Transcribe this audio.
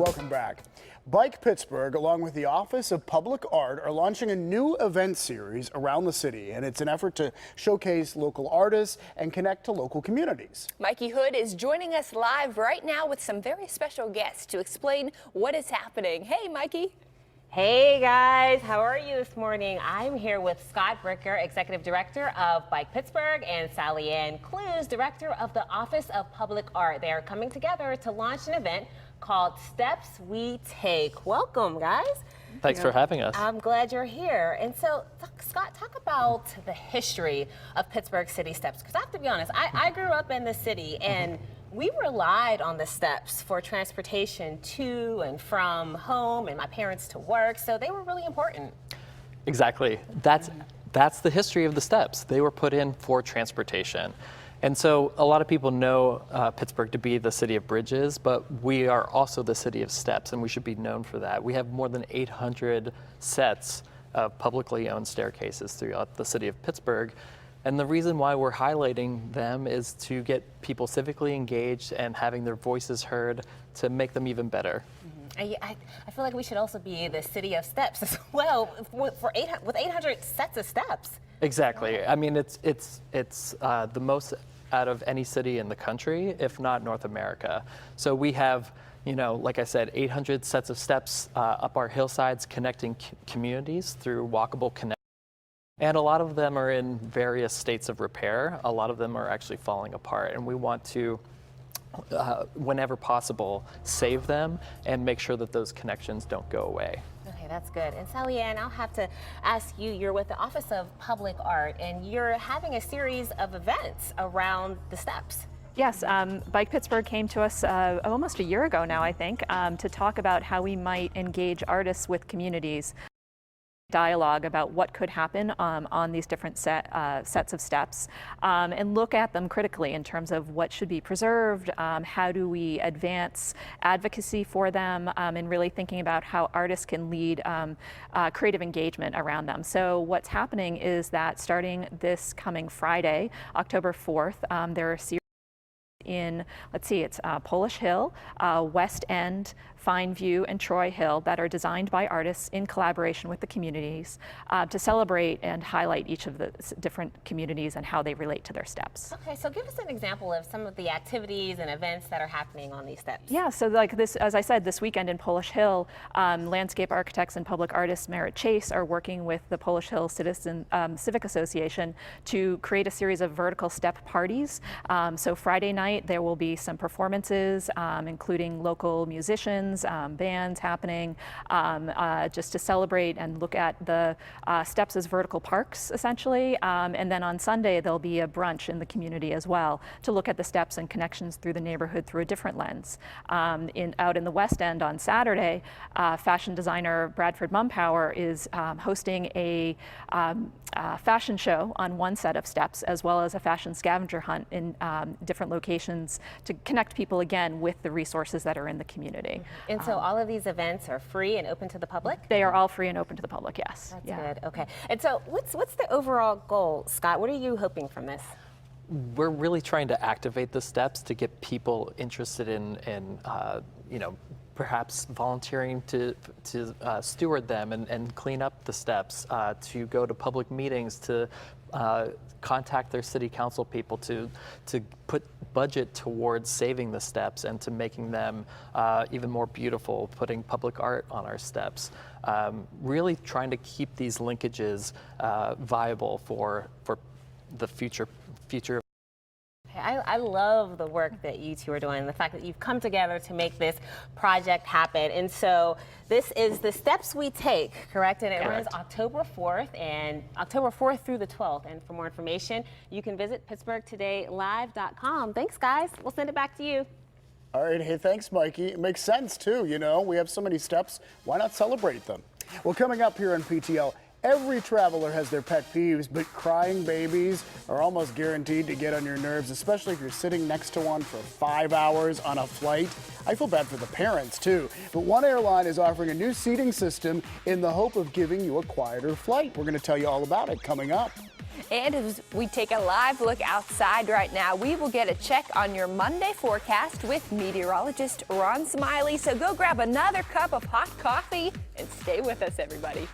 Welcome back. Bike Pittsburgh, along with the Office of Public Art, are launching a new event series around the city, and it's an effort to showcase local artists and connect to local communities. Mikey Hood is joining us live right now with some very special guests to explain what is happening. Hey, Mikey. Hey guys, how are you this morning? I'm here with Scott Bricker, Executive Director of Bike Pittsburgh, and Sallyann Clues, Director of the Office of Public Art. They are coming together to launch an event called Steps We Take. Welcome, guys. Thanks for having us. I'm glad you're here. And so, Scott, talk about the history of Pittsburgh City Steps, because I have to be honest, I grew up in the city, and we relied on the steps for transportation to and from home and my parents to work, so they were really important. Exactly. That's the history of the steps. They were put in for transportation. And so a lot of people know Pittsburgh to be the city of bridges, but we are also the city of steps, and we should be known for that. We have more than 800 sets of publicly owned staircases throughout the city of Pittsburgh. And the reason why we're highlighting them is to get people civically engaged and having their voices heard to make them even better. I feel like we should also be the city of steps as well, with 800 sets of steps. Exactly. I mean, it's the most out of any city in the country, if not North America. So we have, you know, like I said, 800 sets of steps up our hillsides connecting communities through walkable connections. And a lot of them are in various states of repair. A lot of them are actually falling apart, and we want to, whenever possible, save them and make sure that those connections don't go away. Okay, that's good. And Sallyann, I'll have to ask you, you're with the Office of Public Art, and you're having a series of events around the steps. Yes, Bike Pittsburgh came to us almost a year ago now, I think, to talk about how we might engage artists with communities. Dialogue about what could happen on these different sets of steps, and look at them critically in terms of what should be preserved, how do we advance advocacy for them, and really thinking about how artists can lead creative engagement around them. So what's happening is that starting this coming Friday, October 4th, there are series in, let's see, it's Polish Hill, West End, Fine View, and Troy Hill that are designed by artists in collaboration with the communities to celebrate and highlight each of the different communities and how they relate to their steps. Okay, so give us an example of some of the activities and events that are happening on these steps. Yeah, so like this, as I said, this weekend in Polish Hill, landscape architects and public artists Merritt Chase are working with the Polish Hill Civic Association to create a series of vertical step parties. So Friday night there will be some performances, including local musicians, bands happening, just to celebrate and look at the steps as vertical parks, essentially. And then on Sunday, there'll be a brunch in the community as well to look at the steps and connections through the neighborhood through a different lens. Out in the West End on Saturday, fashion designer Bradford Mumpower is hosting a fashion show on one set of steps, as well as a fashion scavenger hunt in different locations to connect people again with the resources that are in the community. And so all of these events are free and open to the public? They are all free and open to the public, yes. That's good, okay. And so what's the overall goal, Scott? What are you hoping from this? We're really trying to activate the steps to get people interested in you know, perhaps volunteering to steward them and clean up the steps, to go to public meetings, to contact their city council people to put budget towards saving the steps and to making them even more beautiful, putting public art on our steps. Really trying to keep these linkages viable for the future. I love the work that you two are doing, the fact that you've come together to make this project happen. And so this is the Steps We Take, correct? And it runs October 4th and October 4th through the 12th. And for more information, you can visit PittsburghTodayLive.com. Thanks, guys. We'll send it back to you. All right, hey, thanks, Mikey. It makes sense, too, you know. We have so many steps. Why not celebrate them? Well, coming up here on PTL, every traveler has their pet peeves, but crying babies are almost guaranteed to get on your nerves, especially if you're sitting next to one for 5 hours on a flight. I feel bad for the parents, too. But one airline is offering a new seating system in the hope of giving you a quieter flight. We're going to tell you all about it coming up. And as we take a live look outside right now, we will get a check on your Monday forecast with meteorologist Ron Smiley. So go grab another cup of hot coffee and stay with us, everybody.